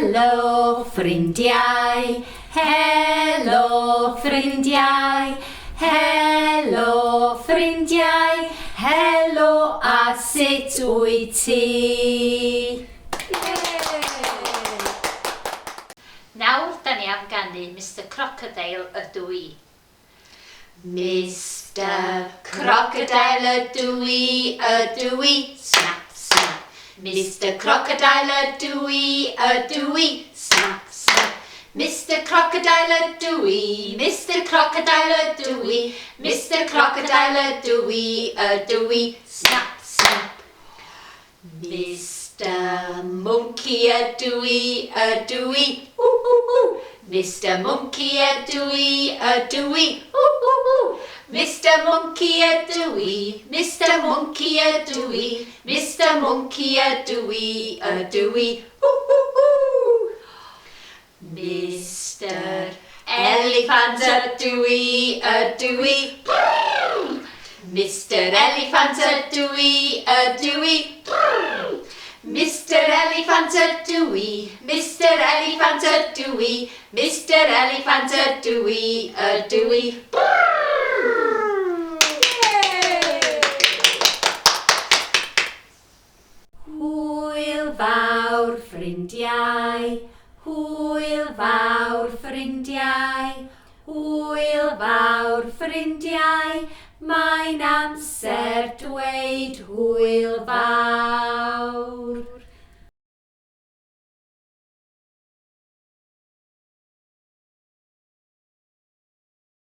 Helo ffrindiau, helo ffrindiau, helo ffrindiau, helo a sut wyt ti? Nawr, da ni am ganu Mistar Crocodeil ydw i. Mistar Crocodeil ydw i, snap, snap. Mistar Crocodeil ydw i, snap, snap. Mistar Crocodeil ydw i, Mistar Crocodeil ydw i, Mistar Crocodeil ydw i, snap, snap. Mistar Monkey ydw i, Mistar Monkey ydw i, Mistar Monkey ydw i, Mistar Monkey ydw i, Mistar Monkey ydw i, Mistar Elephant ydw i, Mistar Elephant ydw i, Mistar Elephant ydw i, Mistar Elephant ydw i, Mistar Elephant ydw i. Hwyl fawr ffrindiau, hwyl fawr ffrindiau, hwyl fawr ffrindiau, mae'n amser dweud hwyl fawr.